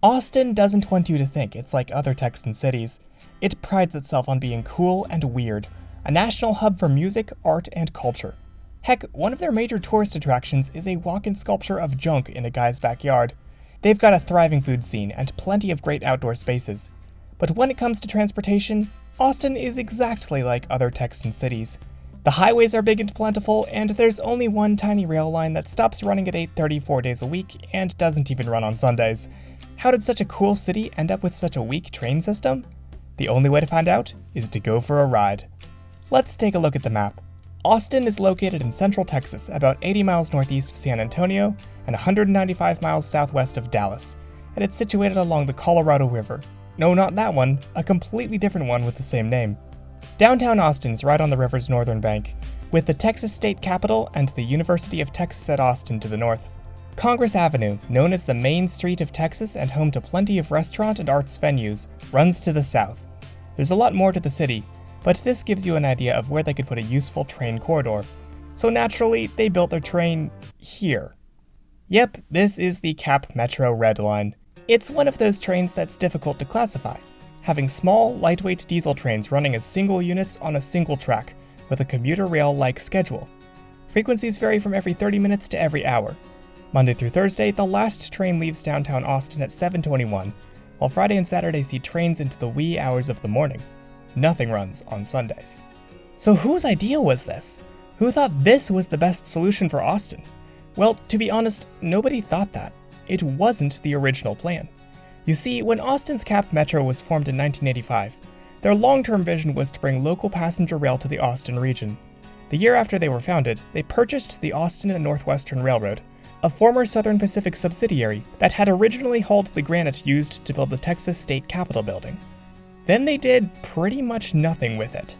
Austin doesn't want you to think it's like other Texan cities. It prides itself on being cool and weird, a national hub for music, art, and culture. Heck, one of their major tourist attractions is a walk-in sculpture of junk in a guy's backyard. They've got a thriving food scene and plenty of great outdoor spaces. But when it comes to transportation, Austin is exactly like other Texan cities. The highways are big and plentiful, and there's only one tiny rail line that stops running at 8:30 4 days a week and doesn't even run on Sundays. How did such a cool city end up with such a weak train system? The only way to find out is to go for a ride. Let's take a look at the map. Austin is located in central Texas, about 80 miles northeast of San Antonio and 195 miles southwest of Dallas, and it's situated along the Colorado River. No, not that one, a completely different one with the same name. Downtown Austin is right on the river's northern bank, with the Texas State Capitol and the University of Texas at Austin to the north. Congress Avenue, known as the Main Street of Texas and home to plenty of restaurant and arts venues, runs to the south. There's a lot more to the city, but this gives you an idea of where they could put a useful train corridor. So naturally, they built their train here. Yep, this is the Cap Metro Red Line. It's one of those trains that's difficult to classify, having small, lightweight diesel trains running as single units on a single track, with a commuter rail-like schedule. Frequencies vary from every 30 minutes to every hour. Monday through Thursday, the last train leaves downtown Austin at 7:21, while Friday and Saturday see trains into the wee hours of the morning. Nothing runs on Sundays. So whose idea was this? Who thought this was the best solution for Austin? Well, to be honest, nobody thought that. It wasn't the original plan. You see, when Austin's Cap Metro was formed in 1985, their long-term vision was to bring local passenger rail to the Austin region. The year after they were founded, they purchased the Austin and Northwestern Railroad, a former Southern Pacific subsidiary that had originally hauled the granite used to build the Texas State Capitol building. Then they did pretty much nothing with it.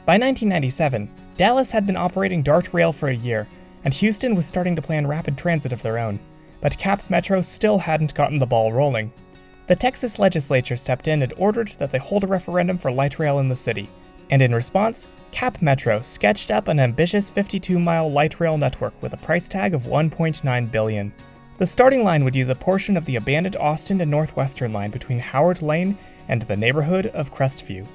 By 1997, Dallas had been operating DART rail for a year, and Houston was starting to plan rapid transit of their own, but Cap Metro still hadn't gotten the ball rolling. The Texas legislature stepped in and ordered that they hold a referendum for light rail in the city, and in response, Cap Metro sketched up an ambitious 52-mile light rail network with a price tag of $1.9 billion. The starting line would use a portion of the abandoned Austin and Northwestern line between Howard Lane and the neighborhood of Crestview.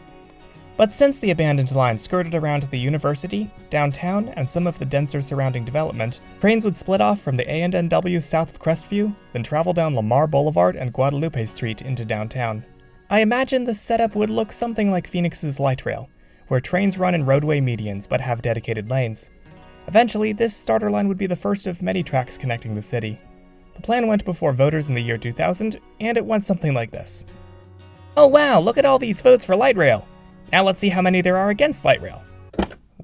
But since the abandoned line skirted around the university, downtown, and some of the denser surrounding development, trains would split off from the A&NW south of Crestview, then travel down Lamar Boulevard and Guadalupe Street into downtown. I imagine the setup would look something like Phoenix's light rail, where trains run in roadway medians but have dedicated lanes. Eventually, this starter line would be the first of many tracks connecting the city. The plan went before voters in the year 2000, and it went something like this. Oh wow, look at all these votes for light rail! Now let's see how many there are against light rail.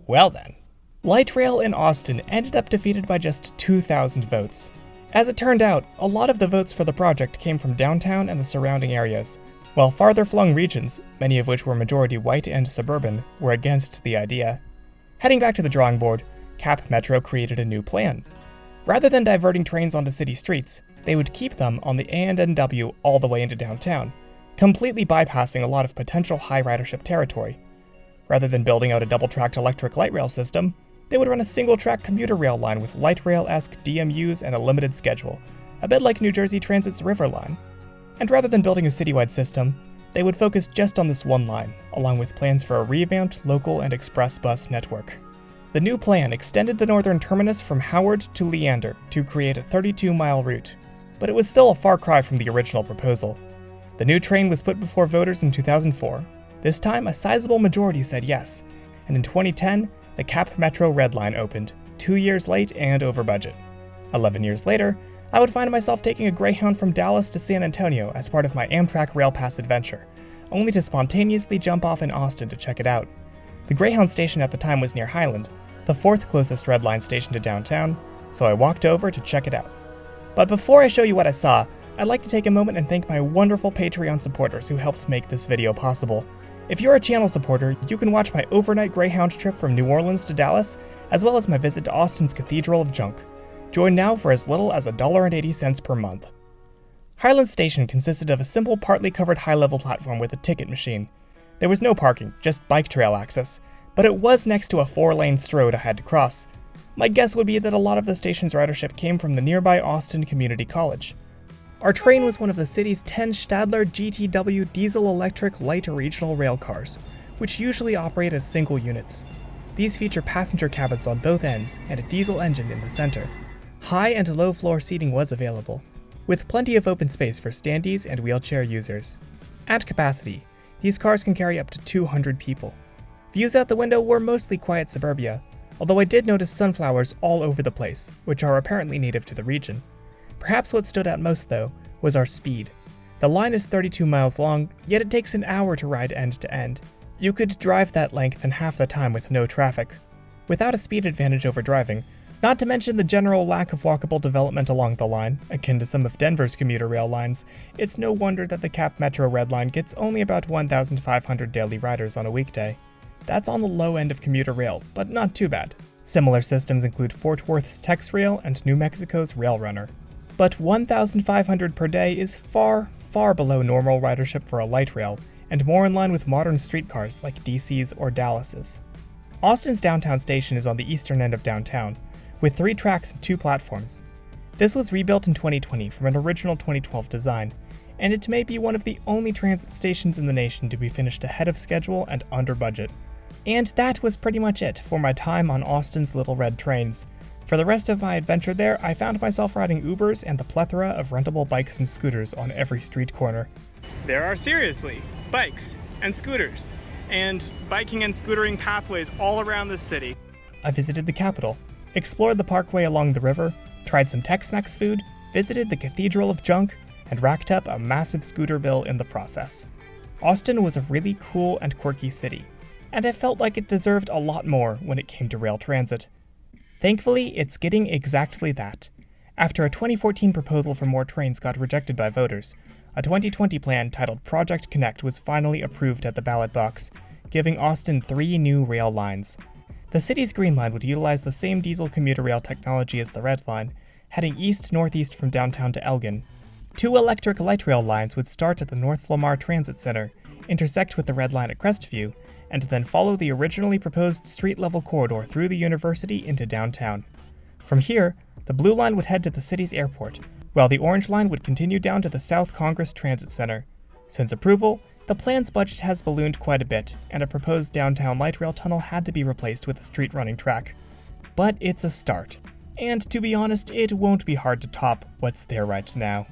Well then. Light rail in Austin ended up defeated by just 2,000 votes. As it turned out, a lot of the votes for the project came from downtown and the surrounding areas, while farther-flung regions, many of which were majority white and suburban, were against the idea. Heading back to the drawing board, Cap Metro created a new plan. Rather than diverting trains onto city streets, they would keep them on the A&NW all the way into downtown, completely bypassing a lot of potential high ridership territory. Rather than building out a double-tracked electric light rail system, they would run a single-track commuter rail line with light rail-esque DMUs and a limited schedule, a bit like New Jersey Transit's River Line. And rather than building a citywide system, they would focus just on this one line, along with plans for a revamped local and express bus network. The new plan extended the northern terminus from Howard to Leander to create a 32-mile route, but it was still a far cry from the original proposal. The new train was put before voters in 2004. This time, a sizable majority said yes, and in 2010, the Cap Metro Red Line opened, 2 years late and over budget. 11 years later, I would find myself taking a Greyhound from Dallas to San Antonio as part of my Amtrak Rail Pass adventure, only to spontaneously jump off in Austin to check it out. The Greyhound station at the time was near Highland, the fourth closest Red Line station to downtown, so I walked over to check it out. But before I show you what I saw, I'd like to take a moment and thank my wonderful Patreon supporters who helped make this video possible. If you're a channel supporter, you can watch my overnight Greyhound trip from New Orleans to Dallas, as well as my visit to Austin's Cathedral of Junk. Join now for as little as $1.80 per month. Highland Station consisted of a simple partly covered high-level platform with a ticket machine. There was no parking, just bike trail access, but it was next to a 4-lane stroad I had to cross. My guess would be that a lot of the station's ridership came from the nearby Austin Community College. Our train was one of the city's 10 Stadler GTW diesel-electric light regional rail cars, which usually operate as single units. These feature passenger cabins on both ends and a diesel engine in the center. High and low floor seating was available, with plenty of open space for standees and wheelchair users. At capacity, these cars can carry up to 200 people. Views out the window were mostly quiet suburbia, although I did notice sunflowers all over the place, which are apparently native to the region. Perhaps what stood out most, though, was our speed. The line is 32 miles long, yet it takes an hour to ride end to end. You could drive that length in half the time with no traffic, without a speed advantage over driving, not to mention the general lack of walkable development along the line, akin to some of Denver's commuter rail lines. It's no wonder that the Cap Metro Red Line gets only about 1,500 daily riders on a weekday. That's on the low end of commuter rail, but not too bad. Similar systems include Fort Worth's Tex Rail and New Mexico's Rail Runner. But 1,500 per day is far, far below normal ridership for a light rail, and more in line with modern streetcars like DC's or Dallas's. Austin's downtown station is on the eastern end of downtown, with 3 tracks and 2 platforms. This was rebuilt in 2020 from an original 2012 design, and it may be one of the only transit stations in the nation to be finished ahead of schedule and under budget. And that was pretty much it for my time on Austin's Little Red Trains. For the rest of my adventure there, I found myself riding Ubers and the plethora of rentable bikes and scooters on every street corner. There are seriously bikes and scooters, and biking and scootering pathways all around the city. I visited the Capitol, explored the parkway along the river, tried some Tex-Mex food, visited the Cathedral of Junk, and racked up a massive scooter bill in the process. Austin was a really cool and quirky city, and I felt like it deserved a lot more when it came to rail transit. Thankfully, it's getting exactly that. After a 2014 proposal for more trains got rejected by voters, a 2020 plan titled Project Connect was finally approved at the ballot box, giving Austin 3 new rail lines. The city's Green Line would utilize the same diesel commuter rail technology as the Red Line, heading east-northeast from downtown to Elgin. 2 electric light rail lines would start at the North Lamar Transit Center, intersect with the Red Line at Crestview, and then follow the originally proposed street-level corridor through the university into downtown. From here, the Blue Line would head to the city's airport, while the Orange Line would continue down to the South Congress Transit Center. Since approval, the plan's budget has ballooned quite a bit, and a proposed downtown light rail tunnel had to be replaced with a street-running track. But it's a start. And to be honest, it won't be hard to top what's there right now.